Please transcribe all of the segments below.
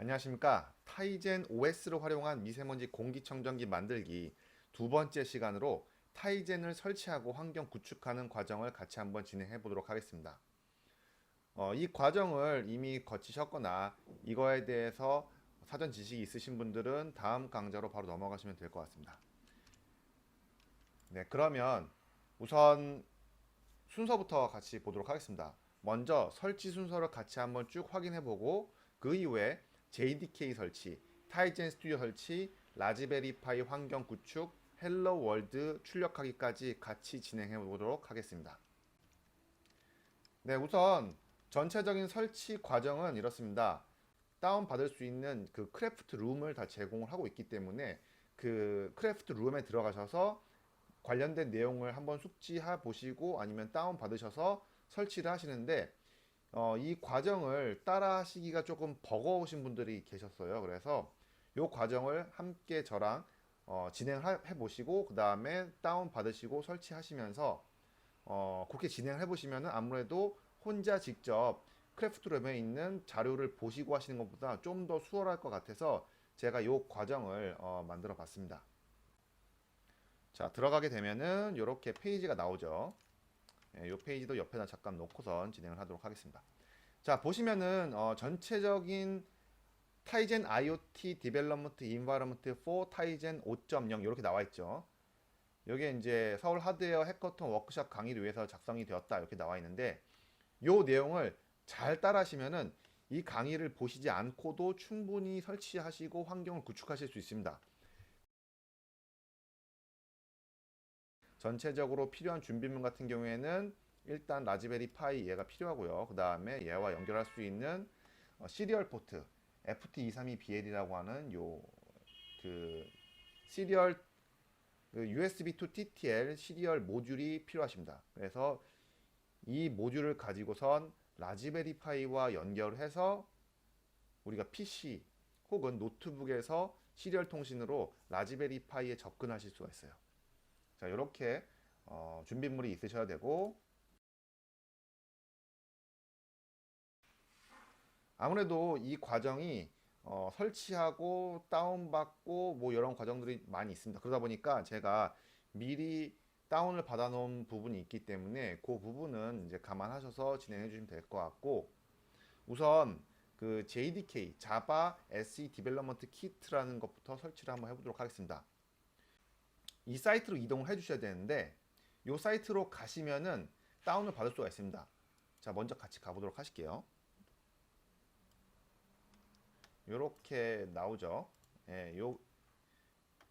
안녕하십니까. 타이젠 OS를 활용한 미세먼지 공기청정기 만들기 두 번째 시간으로 타이젠을 설치하고 환경 구축하는 과정을 같이 한번 진행해 보도록 하겠습니다. 이 과정을 이미 거치셨거나 이거에 대해서 사전 지식이 있으신 분들은 다음 강좌로 바로 넘어가시면 될 것 같습니다. 네, 그러면 우선 순서부터 같이 보도록 하겠습니다. 먼저 설치 순서를 같이 한번 쭉 확인해 보고 그 이후에 JDK 설치, 타이젠 스튜디오 설치, 라즈베리 파이 환경 구축, 헬로 월드 출력하기까지 같이 진행해 보도록 하겠습니다. 네, 우선 전체적인 설치 과정은 이렇습니다. 다운받을 수 있는 그 크래프트 룸을 다 제공을 하고 있기 때문에 그 크래프트 룸에 들어가셔서 관련된 내용을 한번 숙지해 보시고 아니면 다운 받으셔서 설치를 하시는데 이 과정을 따라 하시기가 조금 버거우신 분들이 계셨어요. 그래서 이 과정을 함께 저랑 진행해 보시고 그 다음에 다운 받으시고 설치하시면서 그렇게 진행해 보시면 아무래도 혼자 직접 크래프트룸에 있는 자료를 보시고 하시는 것보다 좀 더 수월할 것 같아서 제가 이 과정을 만들어 봤습니다. 자, 들어가게 되면은 이렇게 페이지가 나오죠. 이 페이지도 옆에다 잠깐 놓고선 진행을 하도록 하겠습니다. 자, 보시면은 전체적인 타이젠 IoT Development Environment for 타이젠 5.0 이렇게 나와 있죠. 여기에 이제 서울 하드웨어 해커톤 워크샵 강의를 위해서 작성이 되었다 이렇게 나와 있는데 이 내용을 잘 따라하시면은 이 강의를 보시지 않고도 충분히 설치하시고 환경을 구축하실 수 있습니다. 전체적으로 필요한 준비물 같은 경우에는 일단 라즈베리 파이 얘가 필요하고요. 그 다음에 얘와 연결할 수 있는 시리얼 포트 FT232BL이라고 하는 요 그 시리얼 USB to TTL 시리얼 모듈이 필요하십니다. 그래서 이 모듈을 가지고선 라즈베리 파이와 연결해서 우리가 PC 혹은 노트북에서 시리얼 통신으로 라즈베리 파이에 접근하실 수가 있어요. 자, 이렇게 준비물이 있으셔야 되고 아무래도 이 과정이 설치하고 다운받고 뭐 이런 과정들이 많이 있습니다. 그러다 보니까 제가 미리 다운을 받아 놓은 부분이 있기 때문에 그 부분은 이제 감안하셔서 진행해 주시면 될 것 같고 우선 그 JDK Java SE Development Kit라는 것부터 설치를 한번 해보도록 하겠습니다. 이 사이트로 이동을 해 주셔야 되는데 이 사이트로 가시면은 다운을 받을 수가 있습니다. 자, 먼저 같이 가보도록 하실게요. 이렇게 나오죠. 예,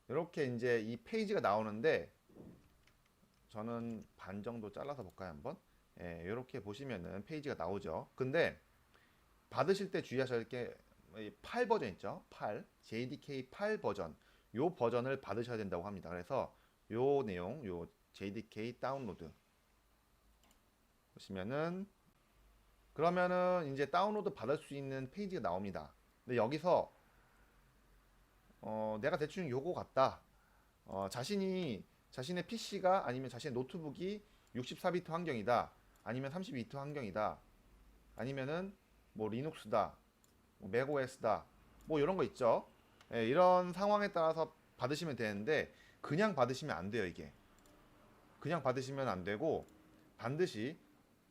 요렇게 이제 이 페이지가 나오는데 저는 반 정도 잘라서 볼까요, 한번? 예, 이렇게 보시면은 페이지가 나오죠. 근데 받으실 때 주의하셔야 할 게 8 버전 있죠? 8, JDK 8 버전. 요 버전을 받으셔야 된다고 합니다. 그래서 요 내용, 요 JDK 다운로드 보시면은 그러면은 이제 다운로드 받을 수 있는 페이지가 나옵니다. 근데 여기서 내가 대충 요거 같다. 자신의 PC가 아니면 자신의 노트북이 64비트 환경이다. 아니면 32비트 환경이다. 아니면은 뭐 리눅스다. 뭐 맥OS다. 뭐 이런 거 있죠. 예, 이런 상황에 따라서 받으시면 되는데 그냥 받으시면 안 돼요, 이게. 그냥 받으시면 안 되고 반드시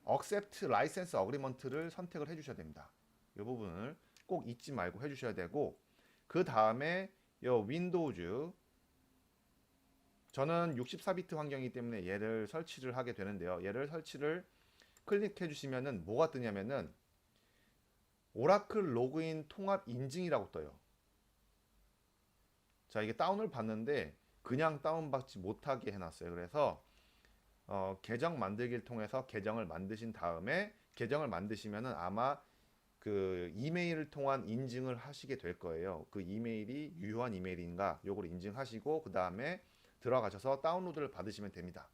Accept License Agreement를 선택을 해 주셔야 됩니다. 이 부분을 꼭 잊지 말고 해 주셔야 되고 그 다음에 요 윈도우즈 저는 64비트 환경이기 때문에 얘를 설치를 하게 되는데요. 얘를 설치를 클릭해 주시면은 뭐가 뜨냐면은 오라클 로그인 통합 인증이라고 떠요. 자, 이게 다운을 받는데 그냥 다운받지 못하게 해놨어요. 그래서 계정 만들기를 통해서 계정을 만드신 다음에 계정을 만드시면은 아마 그 이메일을 통한 인증을 하시게 될 거예요. 그 이메일이 유효한 이메일인가 요걸 인증하시고 그 다음에 들어가셔서 다운로드를 받으시면 됩니다.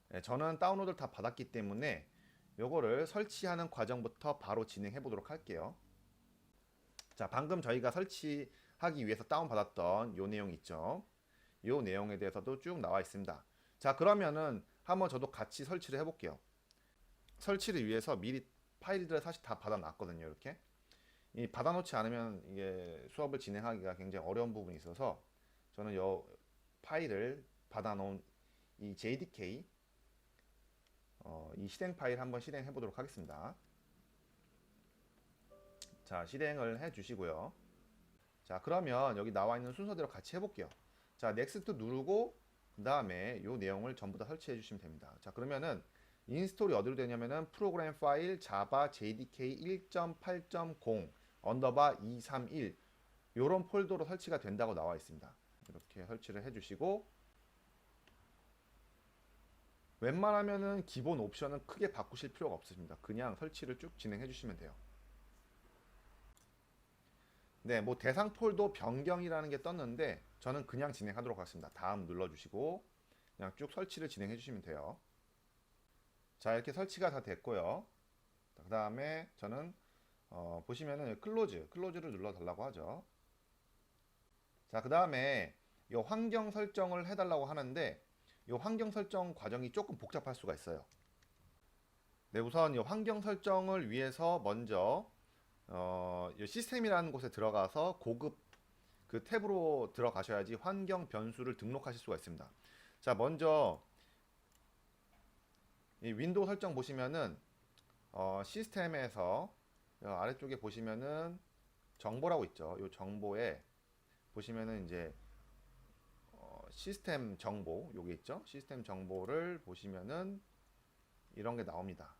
네, 저는 다운로드를 다 받았기 때문에 요거를 설치하는 과정부터 바로 진행해 보도록 할게요. 자, 방금 저희가 설치하기 위해서 다운받았던 요 내용 있죠. 요 내용에 대해서도 쭉 나와 있습니다. 자, 그러면은 한번 저도 같이 설치를 해볼게요. 설치를 위해서 미리 파일들을 사실 다 받아놨거든요. 이렇게 이 받아놓지 않으면 이게 수업을 진행하기가 굉장히 어려운 부분이 있어서 저는 이 파일을 받아놓은 이 JDK 이 실행 파일 한번 실행해 보도록 하겠습니다. 자, 실행을 해 주시고요. 자, 그러면 여기 나와 있는 순서대로 같이 해볼게요. 자, 넥스트 누르고 그 다음에 이 내용을 전부 다 설치해 주시면 됩니다. 자, 그러면은 인스톨이 어디로 되냐면은 프로그램 파일 자바 jdk 1.8.0 언더바 231 요런 폴더로 설치가 된다고 나와 있습니다. 이렇게 설치를 해 주시고 웬만하면은 기본 옵션은 크게 바꾸실 필요가 없습니다. 그냥 설치를 쭉 진행해 주시면 돼요. 네, 뭐 대상 폴더 변경이라는 게 떴는데 저는 그냥 진행하도록 하겠습니다. 다음 눌러주시고 그냥 쭉 설치를 진행해 주시면 돼요. 자, 이렇게 설치가 다 됐고요. 그 다음에 저는 보시면은 클로즈를 눌러 달라고 하죠. 자, 그 다음에 이 환경 설정을 해달라고 하는데 이 환경 설정 과정이 조금 복잡할 수가 있어요. 네, 우선 이 환경 설정을 위해서 먼저 이 시스템이라는 곳에 들어가서 고급 그 탭으로 들어가셔야지 환경 변수를 등록하실 수가 있습니다. 자, 먼저 이 윈도우 설정 보시면은 시스템에서 아래쪽에 보시면은 정보라고 있죠. 이 정보에 보시면은 이제 시스템 정보 요게 있죠. 시스템 정보를 보시면은 이런 게 나옵니다.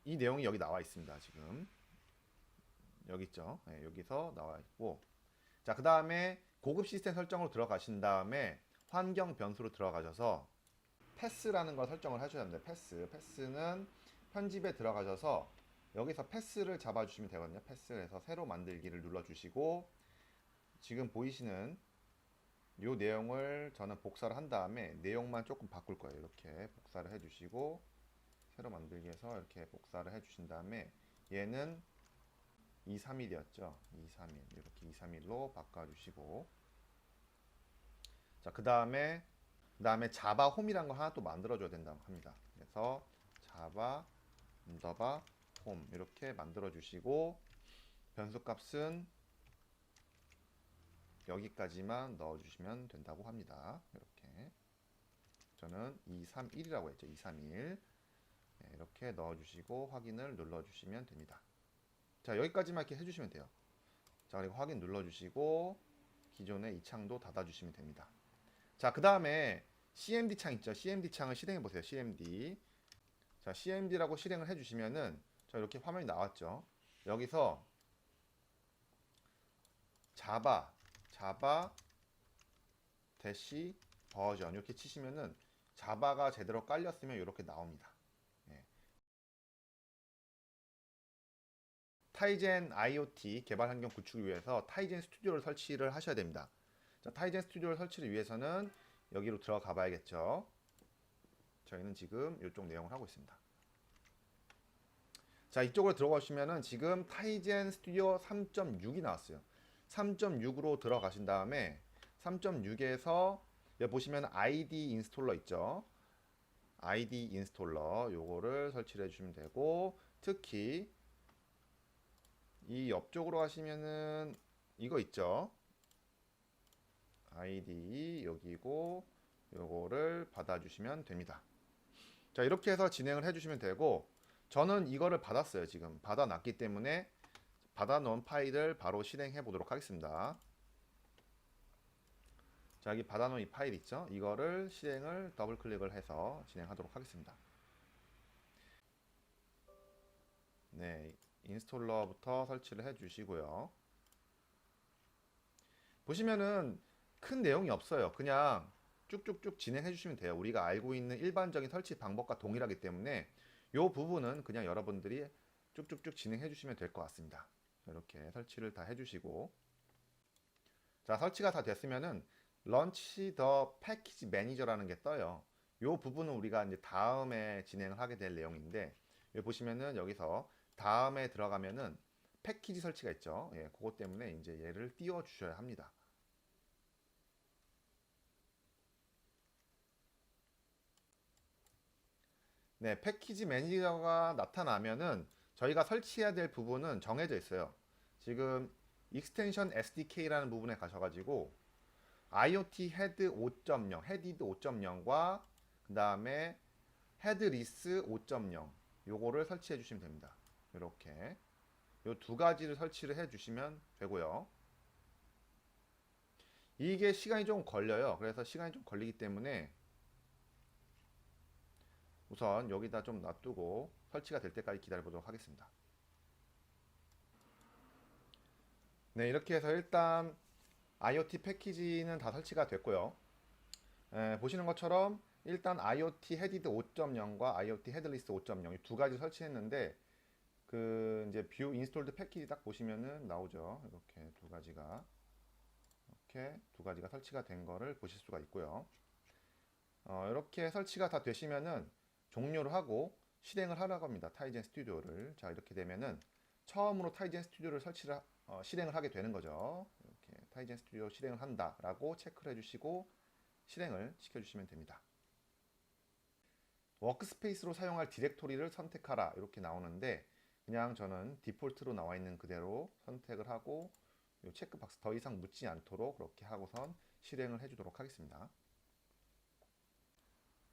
이 내용이 여기 나와 있습니다. 지금 여기 있죠. 네, 여기서 나와 있고 자, 그 다음에 고급 시스템 설정으로 들어가신 다음에 환경 변수로 들어가셔서 패스라는 걸 설정을 하셔야 합니다. 패스는 편집에 들어가셔서 여기서 패스를 잡아주시면 되거든요. 패스에서 새로 만들기를 눌러주시고 지금 보이시는 이 내용을 저는 복사를 한 다음에 내용만 조금 바꿀 거예요. 이렇게 복사를 해주시고 새로 만들기에서 이렇게 복사를 해주신 다음에 얘는 231이었죠. 231 이렇게 231로 바꿔주시고 자, 그 다음에 자바 홈이라는 거 하나 또 만들어줘야 된다고 합니다. 그래서 자바 언더바 홈 이렇게 만들어주시고 변수값은 여기까지만 넣어주시면 된다고 합니다. 이렇게 저는 231이라고 했죠. 231 네, 이렇게 넣어주시고 확인을 눌러주시면 됩니다. 자, 여기까지만 이렇게 해주시면 돼요. 자, 그리고 확인 눌러주시고 기존의 이 창도 닫아주시면 됩니다. 자, 그 다음에 CMD 창 있죠. CMD 창을 실행해 보세요. CMD. 자, CMD라고 실행을 해주시면은 자, 이렇게 화면이 나왔죠. 여기서 자바 대시 버전 이렇게 치시면은 자바가 제대로 깔렸으면 이렇게 나옵니다. 예. 타이젠 IoT 개발 환경 구축을 위해서 타이젠 스튜디오를 설치를 하셔야 됩니다. 자, 타이젠 스튜디오를 설치를 위해서는 여기로 들어가 봐야겠죠. 저희는 지금 이쪽 내용을 하고 있습니다. 자, 이쪽으로 들어가시면은 지금 타이젠 스튜디오 3.6이 나왔어요. 3.6으로 들어가신 다음에 3.6에서 여기 보시면 ID 인스톨러 있죠. ID 인스톨러 요거를 설치를 해주시면 되고 특히 이 옆쪽으로 가시면은 이거 있죠. ID 여기고 요거를 받아주시면 됩니다. 자, 이렇게 해서 진행을 해주시면 되고 저는 이거를 받았어요. 지금 받아놨기 때문에 받아놓은 파일을 바로 실행해 보도록 하겠습니다. 자, 여기 받아놓은 이 파일 있죠? 이거를 실행을 더블 클릭을 해서 진행하도록 하겠습니다. 네, 인스톨러부터 설치를 해 주시고요. 보시면은 큰 내용이 없어요. 그냥 쭉쭉쭉 진행해 주시면 돼요. 우리가 알고 있는 일반적인 설치 방법과 동일하기 때문에 이 부분은 그냥 여러분들이 쭉쭉쭉 진행해 주시면 될 것 같습니다. 이렇게 설치를 다 해주시고 자, 설치가 다 됐으면은 런치 더 패키지 매니저라는 게 떠요. 이 부분은 우리가 이제 다음에 진행을 하게 될 내용인데 여기 보시면은 여기서 다음에 들어가면은 패키지 설치가 있죠. 예, 그것 때문에 이제 얘를 띄워 주셔야 합니다. 네, 패키지 매니저가 나타나면은 저희가 설치해야 될 부분은 정해져 있어요. 지금 익스텐션 SDK라는 부분에 가셔가지고 IoT 헤드 5.0, 헤디드 5.0과 그 다음에 헤드리스 5.0 요거를 설치해 주시면 됩니다. 이렇게 요 두 가지를 설치를 해 주시면 되고요. 이게 시간이 좀 걸려요. 그래서 시간이 좀 걸리기 때문에 우선 여기다 좀 놔두고 설치가 될 때까지 기다려 보도록 하겠습니다. 네, 이렇게 해서 일단 IoT 패키지는 다 설치가 됐고요. 보시는 것처럼 일단 IoT 헤디드 5.0과 IoT 헤드리스 5.0 이 두 가지 설치했는데 그 이제 뷰 인스톨드 패키지 딱 보시면은 나오죠. 이렇게 두 가지가 설치가 된 거를 보실 수가 있고요. 이렇게 설치가 다 되시면은 종료를 하고 실행을 하라고 합니다. 타이젠 스튜디오를. 자, 이렇게 되면은 처음으로 타이젠 스튜디오를 실행을 하게 되는 거죠. 이렇게 타이젠 스튜디오 실행을 한다라고 체크를 해주시고 실행을 시켜주시면 됩니다. 워크스페이스로 사용할 디렉토리를 선택하라 이렇게 나오는데 그냥 저는 디폴트로 나와 있는 그대로 선택을 하고 이 체크박스 더 이상 묻지 않도록 그렇게 하고선 실행을 해주도록 하겠습니다.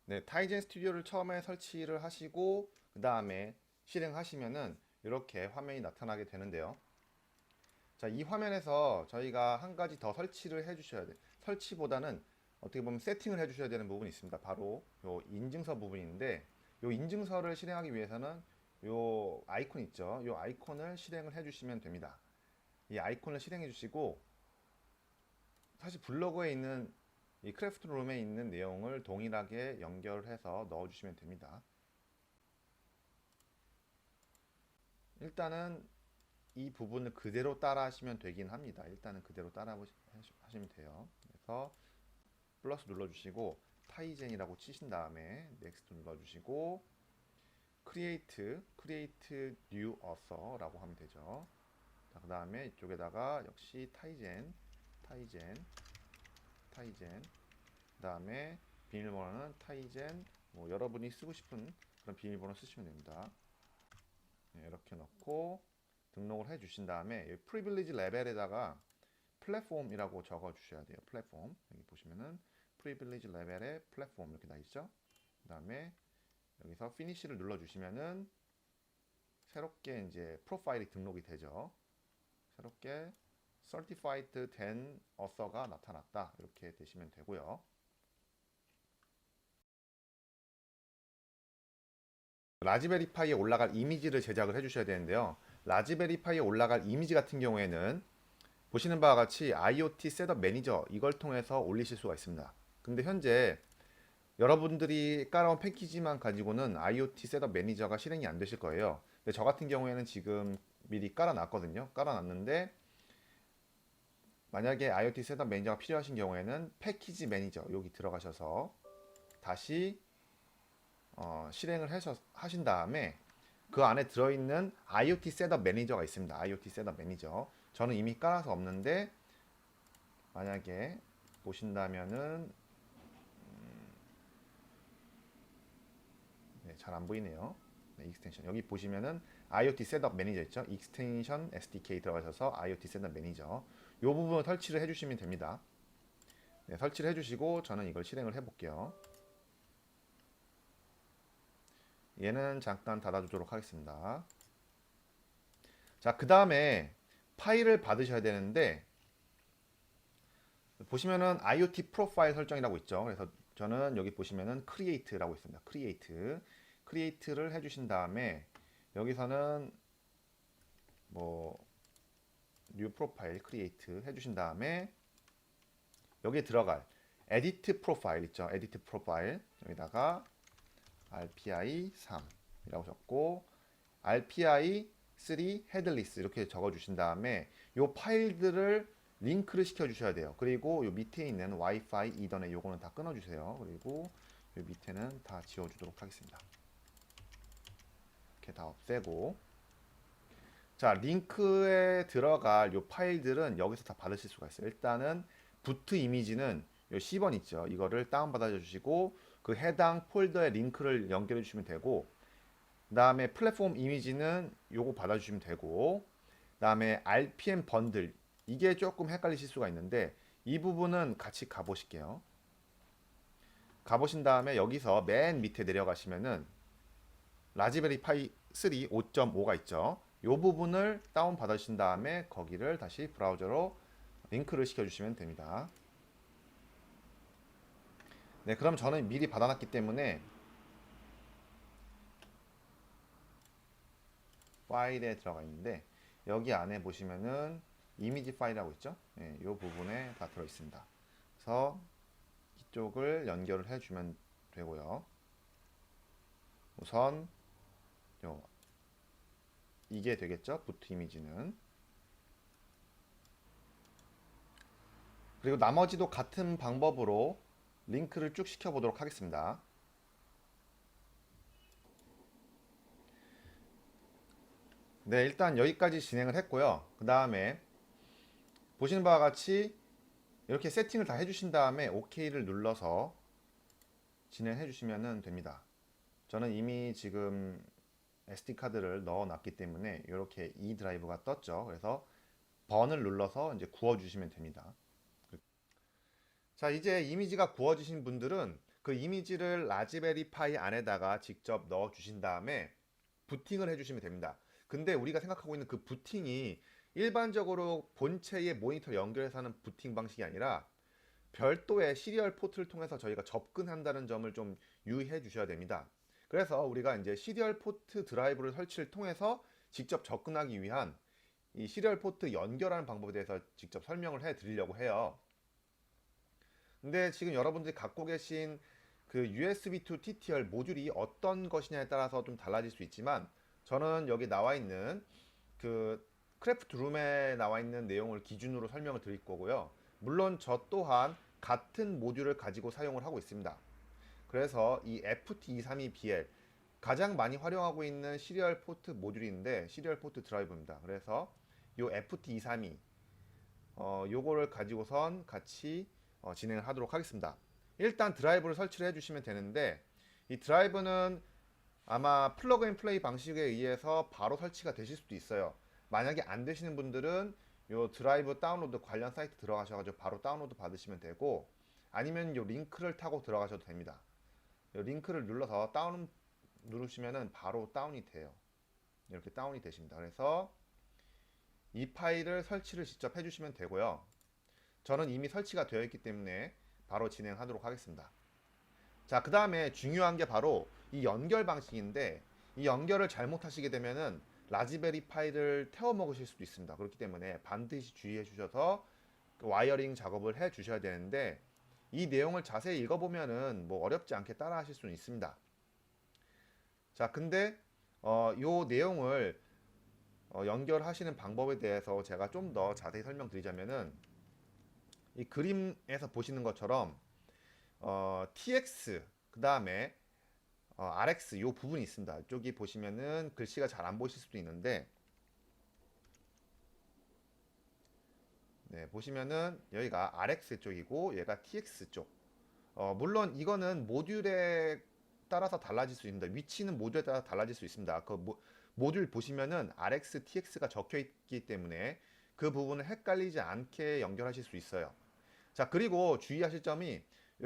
네, 타이젠 스튜디오를 처음에 설치를 하시고 그 다음에 실행하시면은 이렇게 화면이 나타나게 되는데요. 자, 이 화면에서 저희가 한 가지 더 설치를 해 주셔야 돼요. 설치보다는 어떻게 보면 세팅을 해 주셔야 되는 부분이 있습니다. 바로 요 인증서 부분인데 요 인증서를 실행하기 위해서는 요 아이콘 있죠. 요 아이콘을 실행을 해 주시면 됩니다. 이 아이콘을 실행해 주시고 사실 블로그에 있는 이 크래프트룸에 있는 내용을 동일하게 연결해서 넣어 주시면 됩니다. 일단은 이 부분을 그대로 따라 하시면 되긴 합니다. 일단은 그대로 따라 하시면 돼요. 그래서 플러스 눌러주시고 타이젠이라고 치신 다음에 넥스트 눌러주시고 create new author라고 하면 되죠. 자, 그 다음에 이쪽에다가 역시 타이젠 그 다음에 비밀번호는 타이젠 뭐 여러분이 쓰고 싶은 그런 비밀번호 쓰시면 됩니다. 네, 이렇게 넣고 등록을 해 주신 다음에 프리빌리지 레벨에다가 플랫폼이라고 적어 주셔야 돼요. 플랫폼 여기 보시면은 프리빌리지 레벨에 플랫폼 이렇게 나 있죠. 그 다음에 여기서 피니시를 눌러 주시면은 새롭게 이제 프로파일이 등록이 되죠. 새롭게 certified 된 author가 나타났다 이렇게 되시면 되고요. 라즈베리파이에 올라갈 이미지를 제작을 해주셔야 되는데요. 라즈베리파이에 올라갈 이미지 같은 경우에는 보시는 바와 같이 IoT 셋업 매니저 이걸 통해서 올리실 수가 있습니다. 근데 현재 여러분들이 깔아온 패키지만 가지고는 IoT 셋업 매니저가 실행이 안 되실 거예요. 근데 저 같은 경우에는 지금 미리 깔아놨거든요. 깔아놨는데 만약에 IoT 셋업 매니저가 필요하신 경우에는 패키지 매니저 여기 들어가셔서 다시 실행을 하신 다음에 그 안에 들어있는 IoT 셋업 매니저가 있습니다. IoT 셋업 매니저. 저는 이미 깔아서 없는데 만약에 보신다면은 네, 잘 안 보이네요. 네, 익스텐션 여기 보시면은 IoT 셋업 매니저 있죠. 익스텐션 SDK 들어가셔서 IoT 셋업 매니저 이 부분을 설치를 해주시면 됩니다. 네, 설치를 해주시고 저는 이걸 실행을 해볼게요. 얘는 잠깐 닫아주도록 하겠습니다. 자, 그 다음에 파일을 받으셔야 되는데 보시면은 IoT 프로파일 설정이라고 있죠. 그래서 저는 여기 보시면은 create라고 있습니다. create를 해주신 다음에 여기서는 뭐 new profile create 해주신 다음에 여기에 들어갈 edit profile 있죠. edit profile 여기다가 RPI 3이라고 적고 RPI 3 headless 이렇게 적어주신 다음에 이 파일들을 링크를 시켜주셔야 돼요. 그리고 요 밑에 있는 와이파이 이더넷 요거는 다 끊어주세요. 그리고 요 밑에는 다 지워주도록 하겠습니다. 이렇게 다 없애고 자 링크에 들어갈 요 파일들은 여기서 다 받으실 수가 있어요. 일단은 부트 이미지는 요 10원 있죠. 이거를 다운받아 주시고 그 해당 폴더의 링크를 연결해 주시면 되고, 그 다음에 플랫폼 이미지는 요거 받아주시면 되고, 그 다음에 RPM 번들, 이게 조금 헷갈리실 수가 있는데 이 부분은 같이 가보실게요. 가보신 다음에 여기서 맨 밑에 내려가시면은 라즈베리 파이 3 5.5가 있죠. 이 부분을 다운 받으신 다음에 거기를 다시 브라우저로 링크를 시켜주시면 됩니다. 네, 그럼 저는 미리 받아놨기 때문에 파일에 들어가 있는데 여기 안에 보시면은 이미지 파일이라고 있죠. 네, 이 부분에 다 들어 있습니다. 그래서 이쪽을 연결을 해주면 되고요. 우선 이게 되겠죠. 부트 이미지는. 그리고 나머지도 같은 방법으로 링크를 쭉 시켜 보도록 하겠습니다. 네, 일단 여기까지 진행을 했고요. 그 다음에 보시는 바와 같이 이렇게 세팅을 다 해주신 다음에 OK를 눌러서 진행해 주시면 됩니다. 저는 이미 지금 SD카드를 넣어 놨기 때문에 이렇게 E 드라이브가 떴죠. 그래서 번을 눌러서 이제 구워 주시면 됩니다. 자, 이제 이미지가 구워지신 분들은 그 이미지를 라즈베리 파이 안에다가 직접 넣어 주신 다음에 부팅을 해 주시면 됩니다. 근데 우리가 생각하고 있는 그 부팅이 일반적으로 본체의 모니터 연결해서 하는 부팅 방식이 아니라 별도의 시리얼 포트를 통해서 저희가 접근한다는 점을 좀 유의해 주셔야 됩니다. 그래서 우리가 이제 시리얼 포트 드라이브를 설치를 통해서 직접 접근하기 위한 이 시리얼 포트 연결하는 방법에 대해서 직접 설명을 해 드리려고 해요. 근데 지금 여러분들이 갖고 계신 그 USB to TTL 모듈이 어떤 것이냐에 따라서 좀 달라질 수 있지만 저는 여기 나와 있는 그 크래프트 룸에 나와 있는 내용을 기준으로 설명을 드릴 거고요. 물론 저 또한 같은 모듈을 가지고 사용을 하고 있습니다. 그래서 이 FT232BL 가장 많이 활용하고 있는 시리얼 포트 모듈인데 시리얼 포트 드라이브입니다. 그래서 이 FT232 요거를 가지고선 같이 진행을 하도록 하겠습니다. 일단 드라이브를 설치를 해주시면 되는데 이 드라이브는 아마 플러그 앤 플레이 방식에 의해서 바로 설치가 되실 수도 있어요. 만약에 안 되시는 분들은 요 드라이브 다운로드 관련 사이트 들어가셔가지고 바로 다운로드 받으시면 되고 아니면 요 링크를 타고 들어가셔도 됩니다. 요 링크를 눌러서 다운 누르시면은 바로 다운이 돼요. 이렇게 다운이 되십니다. 그래서 이 파일을 설치를 직접 해주시면 되고요. 저는 이미 설치가 되어 있기 때문에 바로 진행하도록 하겠습니다. 자, 그 다음에 중요한 게 바로 이 연결 방식인데 이 연결을 잘못하시게 되면은 라즈베리 파이를 태워 먹으실 수도 있습니다. 그렇기 때문에 반드시 주의해 주셔서 와이어링 작업을 해 주셔야 되는데 이 내용을 자세히 읽어보면은 뭐 어렵지 않게 따라 하실 수는 있습니다. 자, 근데 요 내용을 연결하시는 방법에 대해서 제가 좀 더 자세히 설명드리자면은 이 그림에서 보시는 것처럼 TX 그 다음에 RX 요 부분이 있습니다. 이쪽이 보시면은 글씨가 잘 안 보실 수도 있는데 네, 보시면은 여기가 RX 쪽이고 얘가 TX 쪽. 물론 이거는 모듈에 따라서 달라질 수 있습니다. 위치는 모듈에 따라 달라질 수 있습니다. 그 모듈 보시면은 RX, TX가 적혀 있기 때문에 그 부분을 헷갈리지 않게 연결하실 수 있어요. 자, 그리고 주의하실 점이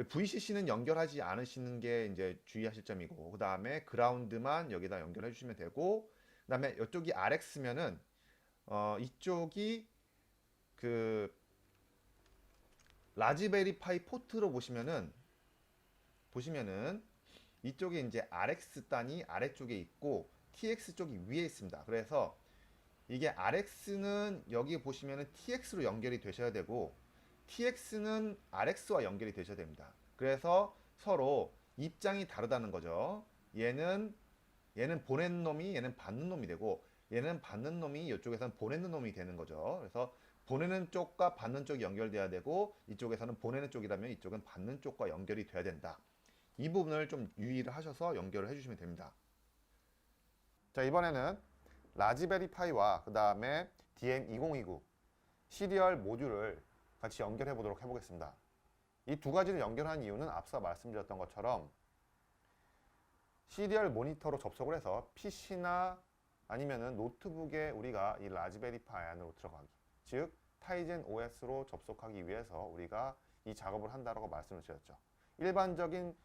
VCC는 연결하지 않으시는 게 이제 주의하실 점이고, 그 다음에 그라운드만 여기다 연결해 주시면 되고, 그 다음에 이쪽이 RX면은 이쪽이 그 라즈베리 파이 포트로 보시면은 이쪽에 이제 RX 단이 아래쪽에 있고 TX 쪽이 위에 있습니다. 그래서 이게 RX는 여기 보시면은 TX로 연결이 되셔야 되고 TX는 RX와 연결이 되셔야 됩니다. 그래서 서로 입장이 다르다는 거죠. 얘는 보내는 놈이 얘는 받는 놈이 되고 얘는 받는 놈이 이쪽에서는 보내는 놈이 되는 거죠. 그래서 보내는 쪽과 받는 쪽이 연결돼야 되고 이쪽에서는 보내는 쪽이라면 이쪽은 받는 쪽과 연결이 돼야 된다. 이 부분을 좀 유의를 하셔서 연결을 해주시면 됩니다. 자, 이번에는 라즈베리 파이와 그 다음에 DM2029 시리얼 모듈을 같이 연결해 보도록 해보겠습니다. 이 두 가지를 연결한 이유는 앞서 말씀드렸던 것처럼 시리얼 모니터로 접속을 해서 PC나 아니면은 노트북에 우리가 이 라즈베리 파이 안으로 들어가기, 즉 타이젠 OS로 접속하기 위해서 우리가 이 작업을 한다라고 말씀을 드렸죠. 일반적인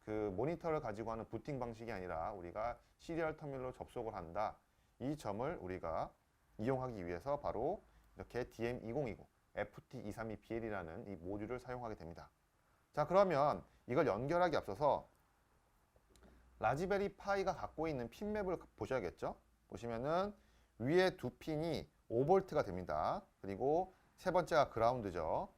그 모니터를 가지고 하는 부팅 방식이 아니라 우리가 시리얼 터미널로 접속을 한다. 이 점을 우리가 이용하기 위해서 바로 이렇게 DM2020 FT232BL이라는 이 모듈을 사용하게 됩니다. 자, 그러면 이걸 연결하기 앞서서 라즈베리 파이가 갖고 있는 핀맵을 보셔야겠죠? 보시면은 위에 두 핀이 5V가 됩니다. 그리고 세 번째가 그라운드죠.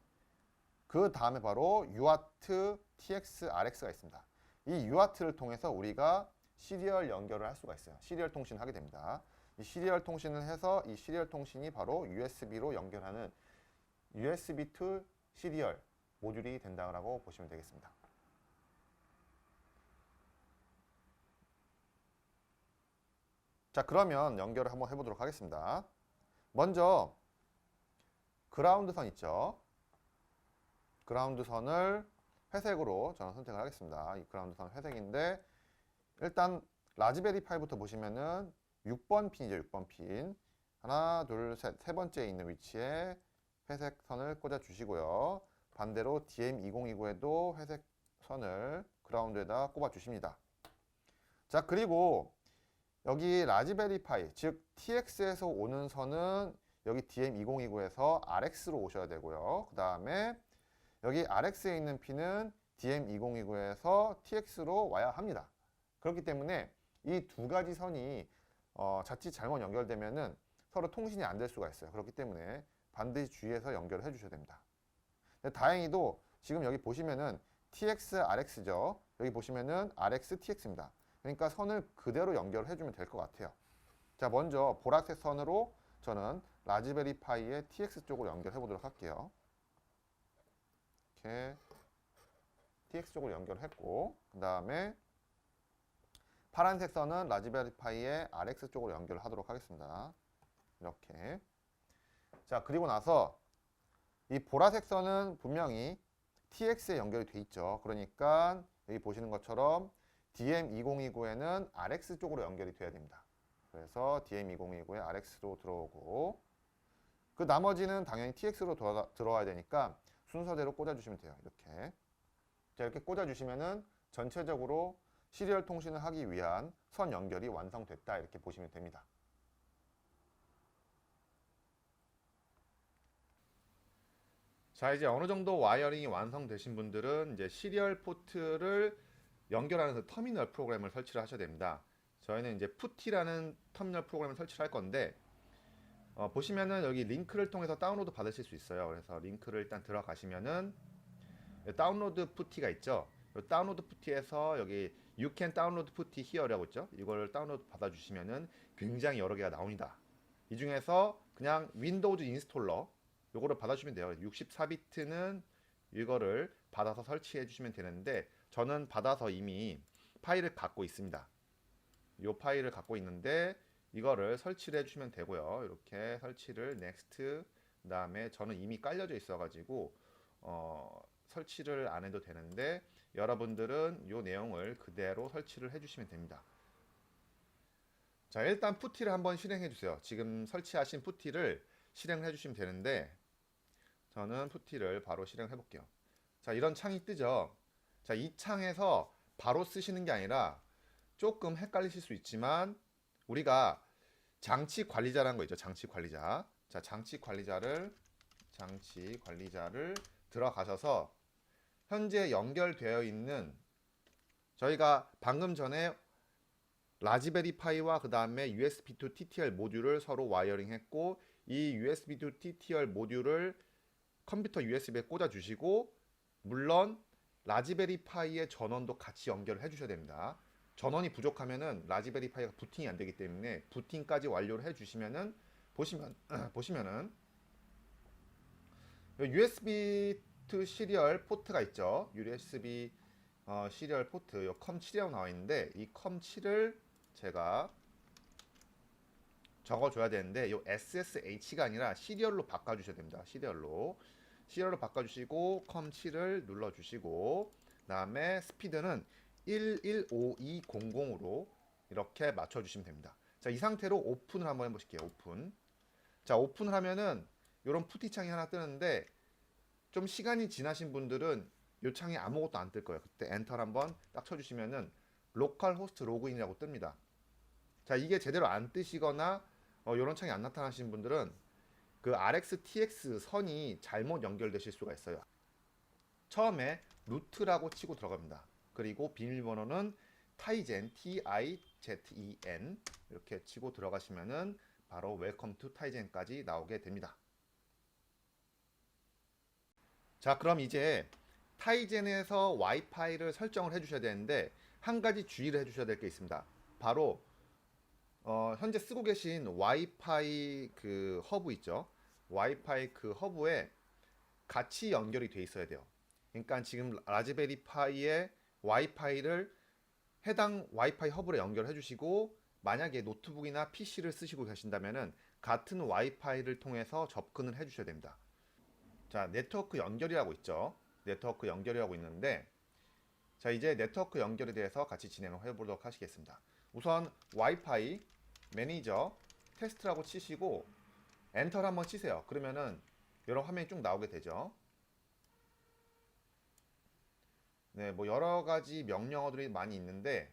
그 다음에 바로 UART TX-RX가 있습니다. 이 UART를 통해서 우리가 시리얼 연결을 할 수가 있어요. 시리얼 통신을 하게 됩니다. 이 시리얼 통신을 해서 이 시리얼 통신이 바로 USB로 연결하는 USB to 시리얼 모듈이 된다고 보시면 되겠습니다. 자, 그러면 연결을 한번 해보도록 하겠습니다. 먼저 그라운드 선 있죠. 그라운드 선을 회색으로 저는 선택을 하겠습니다. 이 그라운드 선 회색인데 일단 라즈베리 파이부터 보시면은 6번 핀이죠. 6번 핀. 하나, 둘, 셋. 세 번째에 있는 위치에 회색 선을 꽂아 주시고요. 반대로 DM2029에도 회색 선을 그라운드에다 꼽아 주십니다. 자, 그리고 여기 라즈베리 파이, 즉 TX에서 오는 선은 여기 DM2029에서 RX로 오셔야 되고요. 그 다음에 여기 RX에 있는 핀은 DM2029에서 TX로 와야 합니다. 그렇기 때문에 이 두 가지 선이 자칫 잘못 연결되면은 서로 통신이 안 될 수가 있어요. 그렇기 때문에 반드시 주의해서 연결을 해주셔야 됩니다. 근데 다행히도 지금 여기 보시면은 TX, RX죠. 여기 보시면은 RX, TX입니다. 그러니까 선을 그대로 연결을 해주면 될 것 같아요. 자, 먼저 보라색 선으로 저는 라즈베리 파이의 TX 쪽으로 연결해 보도록 할게요. 이렇게 TX 쪽으로 연결했고, 그 다음에 파란색 선은 라즈베리 파이의 RX 쪽으로 연결을 하도록 하겠습니다. 이렇게. 자, 그리고 나서 이 보라색 선은 분명히 TX에 연결이 돼 있죠. 그러니까 여기 보시는 것처럼 DM2029에는 RX 쪽으로 연결이 돼야 됩니다. 그래서 DM2029에 RX로 들어오고, 그 나머지는 당연히 TX로 들어와야 되니까 순서대로 꽂아주시면 돼요. 이렇게. 자, 이렇게 꽂아주시면은 전체적으로 시리얼 통신을 하기 위한 선 연결이 완성됐다. 이렇게 보시면 됩니다. 자, 이제 어느 정도 와이어링이 완성되신 분들은 이제 시리얼 포트를 연결하는 그 터미널 프로그램을 설치를 하셔야 됩니다. 저희는 이제 푸티라는 터미널 프로그램을 설치를 할 건데, 보시면은 여기 링크를 통해서 다운로드 받으실 수 있어요. 그래서 링크를 일단 들어가시면은 다운로드 푸티가 있죠. 다운로드 푸티에서 여기 You can download putty here라고 있죠. 이걸 다운로드 받아주시면은 굉장히 여러 개가 나옵니다. 이 중에서 그냥 윈도우즈 인스톨러 요거를 받아주시면 돼요. 64비트는 이거를 받아서 설치해 주시면 되는데 저는 받아서 이미 파일을 갖고 있습니다. 이 파일을 갖고 있는데 이거를 설치를 해주시면 되고요. 이렇게 설치를 next, 그 다음에 저는 이미 깔려져 있어 가지고 설치를 안 해도 되는데 여러분들은 이 내용을 그대로 설치를 해주시면 됩니다. 자, 일단 푸티를 한번 실행해 주세요. 지금 설치하신 푸티를 실행해 주시면 되는데 저는 푸티를 바로 실행해 볼게요. 자, 이런 창이 뜨죠. 자, 이 창에서 바로 쓰시는 게 아니라 조금 헷갈리실 수 있지만 우리가 장치 관리자라는 거 있죠. 장치 관리자. 자, 장치 관리자를 들어가셔서 현재 연결되어 있는 저희가 방금 전에 라즈베리 파이와 그 다음에 USB to TTL 모듈을 서로 와이어링 했고 이 USB to TTL 모듈을 컴퓨터 USB에 꽂아 주시고 물론 라즈베리 파이의 전원도 같이 연결을 해 주셔야 됩니다. 전원이 부족하면은 라즈베리 파이가 부팅이 안 되기 때문에 부팅까지 완료를 해 주시면은 보시면은 USB to 시리얼 포트가 있죠. USB 시리얼 포트 요 COM7이라고 나와 있는데 이 COM7을 제가 적어줘야 되는데 이 SSH가 아니라 시리얼로 바꿔주셔야 됩니다. 시리얼로 바꿔주시고 COM7을 눌러주시고 그 다음에 스피드는 115200으로 이렇게 맞춰주시면 됩니다. 자, 이 상태로 오픈을 한번 해보실게요. 오픈. 자, 오픈을 하면은 이런 푸티 창이 하나 뜨는데 좀 시간이 지나신 분들은 이 창에 아무것도 안 뜰 거예요. 그때 엔터를 한번 딱 쳐주시면은 로컬 호스트 로그인이라고 뜹니다. 자, 이게 제대로 안 뜨시거나 이런 창이 안 나타나시는 분들은 그 RxTX 선이 잘못 연결되실 수가 있어요. 처음에 루트라고 치고 들어갑니다. 그리고 비밀번호는 타이젠 TIZEN 이렇게 치고 들어가시면은 바로 웰컴 투 타이젠까지 나오게 됩니다. 자, 그럼 이제 타이젠에서 와이파이를 설정을 해주셔야 되는데 한 가지 주의를 해주셔야 될 게 있습니다. 바로 현재 쓰고 계신 와이파이 그 허브 있죠? 와이파이 그 허브에 같이 연결이 돼 있어야 돼요. 그러니까 지금 라즈베리 파이에 와이파이를 해당 와이파이 허브로 연결해 주시고 만약에 노트북이나 PC를 쓰시고 계신다면은 같은 와이파이를 통해서 접근을 해 주셔야 됩니다. 자, 네트워크 연결이라고 있죠. 네트워크 연결이라고 있는데 자, 이제 네트워크 연결에 대해서 같이 진행을 해보도록 하시겠습니다. 우선 와이파이 매니저 테스트라고 치시고 엔터를 한번 치세요. 그러면은 이런 화면이 쭉 나오게 되죠. 네, 뭐 여러 가지 명령어들이 많이 있는데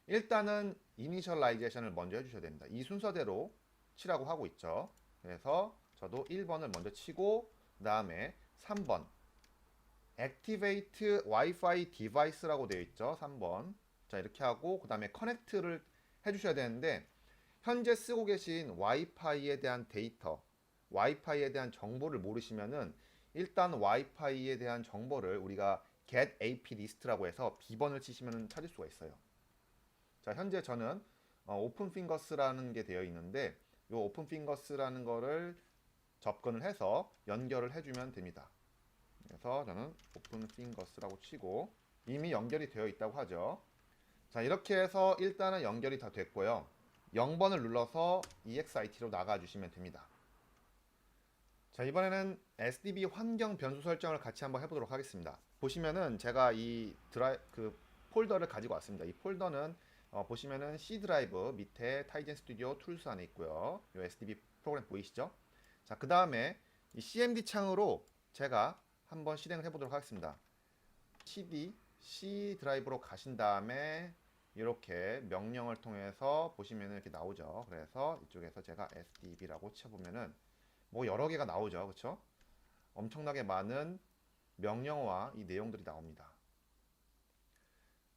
일단은 이니셜라이제이션을 먼저 해주셔야 됩니다. 이 순서대로 치라고 하고 있죠. 그래서 저도 1번을 먼저 치고 그 다음에 3번 Activate Wi-Fi Device라고 되어 있죠. 3번. 자, 이렇게 하고 그 다음에 커넥트를 해주셔야 되는데 현재 쓰고 계신 와이파이에 대한 데이터, 와이파이에 대한 정보를 모르시면은 일단 와이파이에 대한 정보를 우리가 get AP list라고 해서 B번을 치시면 찾을 수가 있어요. 자, 현재 저는 오픈 핑거스라는 게 되어 있는데 이 오픈 핑거스라는 거를 접근을 해서 연결을 해주면 됩니다. 그래서 저는 오픈 핑거스라고 치고 이미 연결이 되어 있다고 하죠. 자, 이렇게 해서 일단은 연결이 다 됐고요. 0번을 눌러서 EXIT로 나가주시면 됩니다. 자, 이번에는 SDB 환경 변수 설정을 같이 한번 해보도록 하겠습니다. 보시면은 제가 이 폴더를 가지고 왔습니다. 이 폴더는 보시면은 C 드라이브 밑에 타이젠 스튜디오 툴스 안에 있고요. 이 SDB 프로그램 보이시죠? 자, 그 다음에 이 CMD 창으로 제가 한번 실행을 해보도록 하겠습니다. C 드라이브로 가신 다음에 이렇게 명령을 통해서 보시면은 이렇게 나오죠. 그래서 이쪽에서 제가 SDB라고 쳐보면은 뭐 여러 개가 나오죠. 그렇죠? 엄청나게 많은 명령어와 이 내용들이 나옵니다.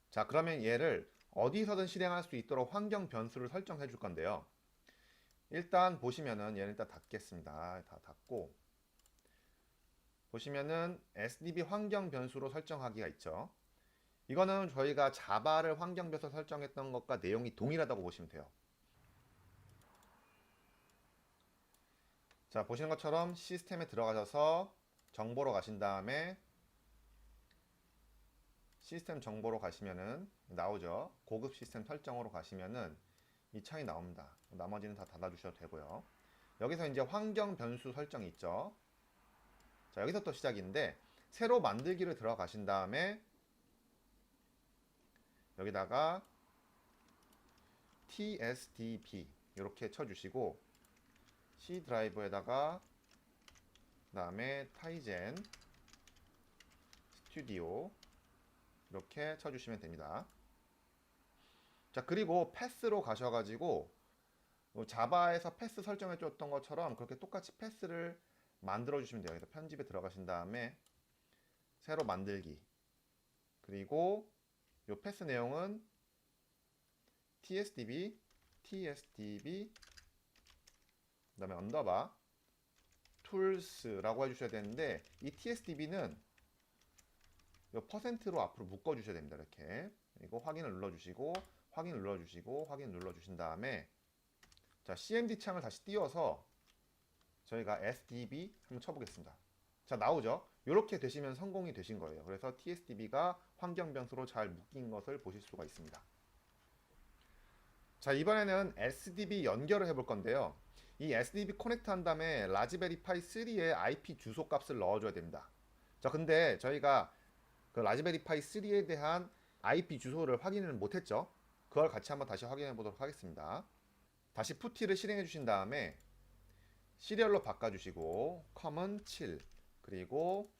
자, 그러면 얘를 어디서든 실행할 수 있도록 환경 변수를 설정해 줄 건데요. 일단 보시면은 얘를 일단 닫겠습니다. 다 닫고 보시면은 SDB 환경 변수로 설정하기가 있죠. 이거는 저희가 자바를 환경 변수 설정했던 것과 내용이 동일하다고 보시면 돼요. 자, 보시는 것처럼 시스템에 들어가셔서 정보로 가신 다음에 시스템 정보로 가시면은 나오죠. 고급 시스템 설정으로 가시면은 이 창이 나옵니다. 나머지는 다 닫아주셔도 되고요. 여기서 이제 환경 변수 설정이 있죠. 자, 여기서 또 시작인데 새로 만들기를 들어가신 다음에 여기다가 TSDB 이렇게 쳐주시고 C 드라이브에다가 그 다음에 타이젠 스튜디오 이렇게 쳐주시면 됩니다. 자, 그리고 패스로 가셔가지고 자바에서 패스 설정해 줬던 것처럼 그렇게 똑같이 패스를 만들어 주시면 돼요. 그래서 편집에 들어가신 다음에 새로 만들기 그리고 이 패스 내용은 TSDB 그 다음에 언더바 툴스라고 해주셔야 되는데 이 TSDB는 이 퍼센트로 앞으로 묶어 주셔야 됩니다. 이렇게 그리고 확인을 눌러주시고 확인 눌러주시고 확인 눌러주신 다음에 자, CMD 창을 다시 띄워서 저희가 SDB 한번 쳐보겠습니다. 자, 나오죠? 이렇게 되시면 성공이 되신 거예요. 그래서 TSDB가 환경 변수로 잘 묶인 것을 보실 수가 있습니다. 자, 이번에는 SDB 연결을 해볼 건데요. 이 SDB 커넥트 한 다음에 라즈베리 파이 3에 IP 주소 값을 넣어줘야 됩니다. 자, 근데 저희가 그 라즈베리 파이 3에 대한 IP 주소를 확인을 못했죠. 그걸 같이 한번 다시 확인해 보도록 하겠습니다. 다시 푸티를 실행해 주신 다음에 시리얼로 바꿔주시고 컴은 7 그리고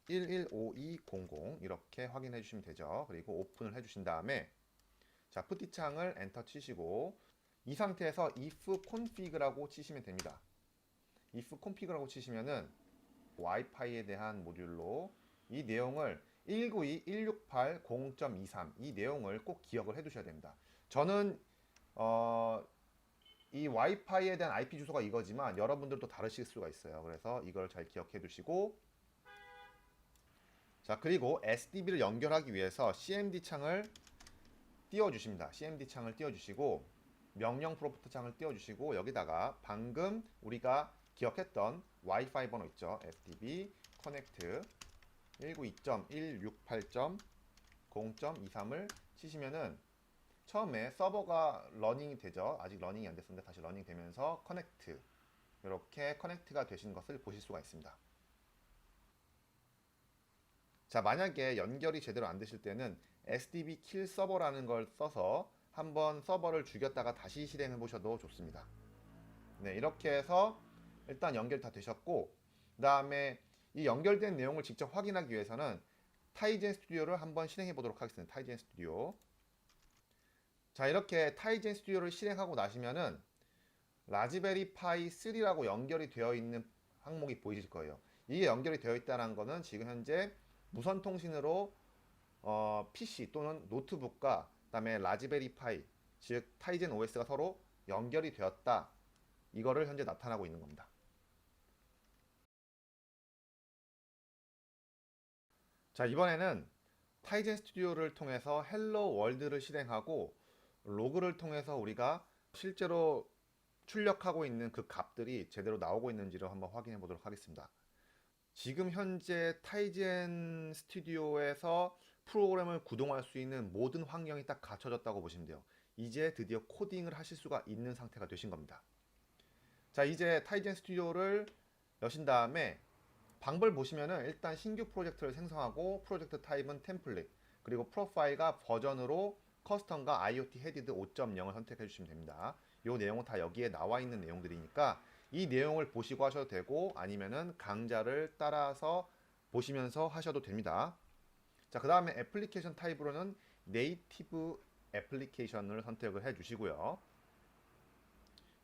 115200 이렇게 확인해 주시면 되죠. 그리고 오픈을 해 주신 다음에 자 푸티 창을 엔터 치시고 이 상태에서 if config라고 치시면 됩니다. if config라고 치시면은 와이파이에 대한 모듈로 이 내용을 192.168.0.23 이 내용을 꼭 기억을 해 두셔야 됩니다. 저는 이 와이파이에 대한 IP 주소가 이거지만 여러분들도 다르실 수가 있어요. 그래서 이걸 잘 기억해 두시고 자 그리고 SDB를 연결하기 위해서 CMD 창을 띄워주십니다. CMD 창을 띄워주시고 명령 프로프트 창을 띄워주시고 여기다가 방금 우리가 기억했던 와이파이 번호 있죠. SDB 커넥트 192.168.0.23을 치시면은 처음에 서버가 러닝이 되죠. 아직 러닝이 안 됐었는데 다시 러닝 되면서 커넥트 이렇게 커넥트가 되신 것을 보실 수가 있습니다. 자 만약에 연결이 제대로 안 되실 때는 SDB kill 서버라는 걸 써서 한번 서버를 죽였다가 다시 실행해 보셔도 좋습니다. 네 이렇게 해서 일단 연결 다 되셨고 그 다음에 이 연결된 내용을 직접 확인하기 위해서는 타이젠 스튜디오를 한번 실행해 보도록 하겠습니다. 타이젠 스튜디오. 자 이렇게 타이젠 스튜디오를 실행하고 나시면은 라즈베리 파이 3라고 연결이 되어 있는 항목이 보이실 거예요. 이게 연결이 되어 있다는 거는 지금 현재 무선 통신으로 PC 또는 노트북과 그다음에 라즈베리 파이 즉 타이젠 OS가 서로 연결이 되었다. 이거를 현재 나타나고 있는 겁니다. 자 이번에는 타이젠 스튜디오를 통해서 헬로 월드를 실행하고 로그를 통해서 우리가 실제로 출력하고 있는 그 값들이 제대로 나오고 있는지를 한번 확인해 보도록 하겠습니다. 지금 현재 타이젠 스튜디오에서 프로그램을 구동할 수 있는 모든 환경이 딱 갖춰졌다고 보시면 돼요. 이제 드디어 코딩을 하실 수가 있는 상태가 되신 겁니다. 자 이제 타이젠 스튜디오를 여신 다음에 방법을 보시면은 일단 신규 프로젝트를 생성하고 프로젝트 타입은 템플릿 그리고 프로파일과 버전으로 커스텀과 IoT 헤디드 5.0을 선택해 주시면 됩니다. 이 내용은 다 여기에 나와 있는 내용들이니까 이 내용을 보시고 하셔도 되고 아니면은 강좌를 따라서 보시면서 하셔도 됩니다. 자, 그 다음에 애플리케이션 타입으로는 네이티브 애플리케이션을 선택을 해 주시고요.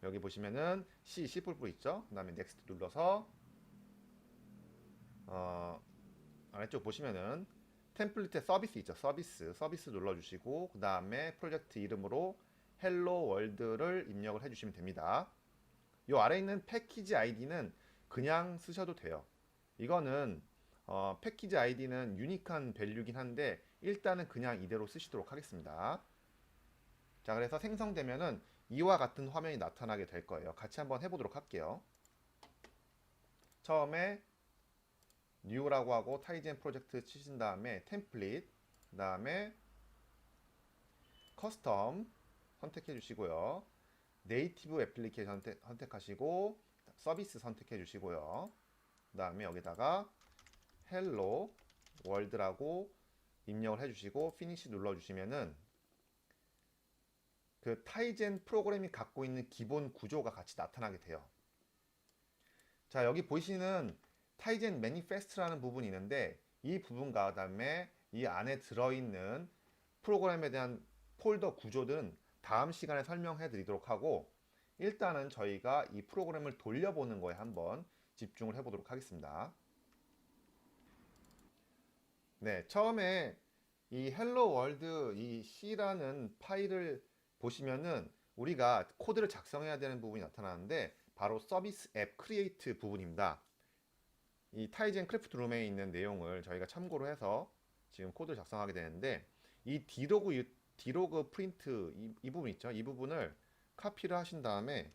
여기 보시면은 C, C++ 있죠? 그 다음에 넥스트 눌러서 아래쪽 보시면은 템플릿에 서비스 있죠. 서비스 눌러주시고 그 다음에 프로젝트 이름으로 헬로 월드를 입력을 해주시면 됩니다. 이 아래 있는 패키지 아이디는 그냥 쓰셔도 돼요. 이거는 패키지 아이디는 유니크한 밸류긴 한데 일단은 그냥 이대로 쓰시도록 하겠습니다. 자 그래서 생성되면은 이와 같은 화면이 나타나게 될 거예요. 같이 한번 해보도록 할게요. 처음에 뉴라고 하고 타이젠 프로젝트 치신 다음에 템플릿 그 다음에 커스텀 선택해 주시고요. 네이티브 애플리케이션 선택하시고 서비스 선택해 주시고요. 그 다음에 여기다가 헬로 월드라고 입력을 해주시고 피니시 눌러주시면은 그 타이젠 프로그램이 갖고 있는 기본 구조가 같이 나타나게 돼요. 자 여기 보시는 타이젠 매니페스트라는 부분이 있는데 이 부분과 그다음에 이 안에 들어있는 프로그램에 대한 폴더 구조들은 다음 시간에 설명해 드리도록 하고 일단은 저희가 이 프로그램을 돌려보는 거에 한번 집중을 해 보도록 하겠습니다. 네, 처음에 이 헬로 월드 이 C라는 파일을 보시면은 우리가 코드를 작성해야 되는 부분이 나타나는데 바로 서비스 앱 크리에이트 부분입니다. 이 타이젠 크래프트 룸에 있는 내용을 저희가 참고로 해서 지금 코드를 작성하게 되는데 이 디로그 프린트 이 부분 있죠? 이 부분을 카피를 하신 다음에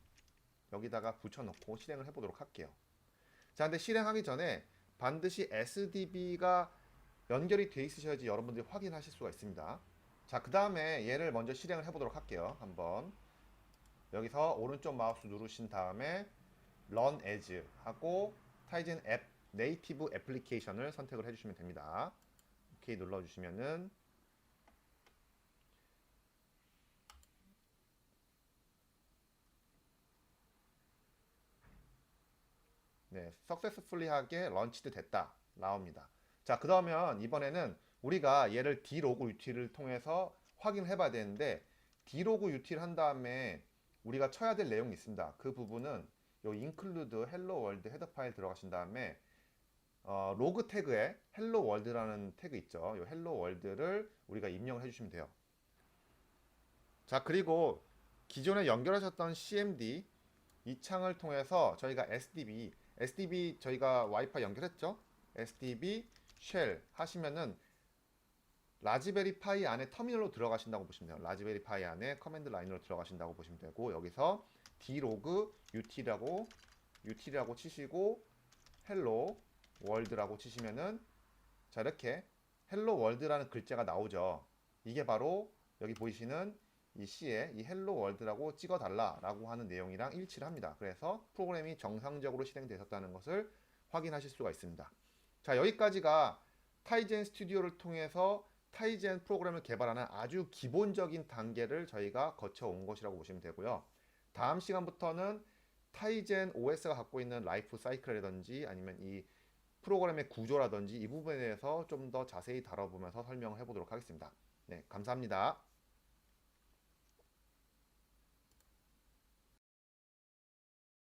여기다가 붙여놓고 실행을 해보도록 할게요. 자, 근데 실행하기 전에 반드시 SDB가 연결이 돼 있으셔야지 여러분들이 확인하실 수가 있습니다. 자, 그 다음에 얘를 먼저 실행을 해보도록 할게요. 한번 여기서 오른쪽 마우스 누르신 다음에 Run As 하고 타이젠 앱 네이티브 애플리케이션을 선택을 해주시면 됩니다. 오케이 눌러주시면은 네, successfully하게 런치드 됐다 나옵니다. 자, 그러면 이번에는 우리가 얘를 dlog ut를 통해서 확인해 봐야 되는데 dlog ut를 한 다음에 우리가 쳐야 될 내용이 있습니다. 그 부분은 요 include hello world 헤더 파일 들어가신 다음에 로그 태그에 hello world라는 태그 있죠. 요 hello world를 우리가 입력을 해주시면 돼요. 자, 그리고 기존에 연결하셨던 cmd 이 창을 통해서 저희가 SDB 저희가 와이파이 연결했죠? SDB 쉘 하시면은 라즈베리 파이 안에 터미널로 들어가신다고 보시면 돼요. 라즈베리 파이 안에 커맨드 라인으로 들어가신다고 보시면 되고 여기서 dlog ut라고 치시고 hello world라고 치시면은 자 이렇게 hello world라는 글자가 나오죠. 이게 바로 여기 보이시는 이 C에 이 헬로 월드라고 찍어달라라고 하는 내용이랑 일치를 합니다. 그래서 프로그램이 정상적으로 실행되었다는 것을 확인하실 수가 있습니다. 자, 여기까지가 타이젠 스튜디오를 통해서 타이젠 프로그램을 개발하는 아주 기본적인 단계를 저희가 거쳐온 것이라고 보시면 되고요. 다음 시간부터는 타이젠 OS가 갖고 있는 라이프 사이클이라든지 아니면 이 프로그램의 구조라든지 이 부분에 대해서 좀 더 자세히 다뤄보면서 설명을 해보도록 하겠습니다. 네, 감사합니다.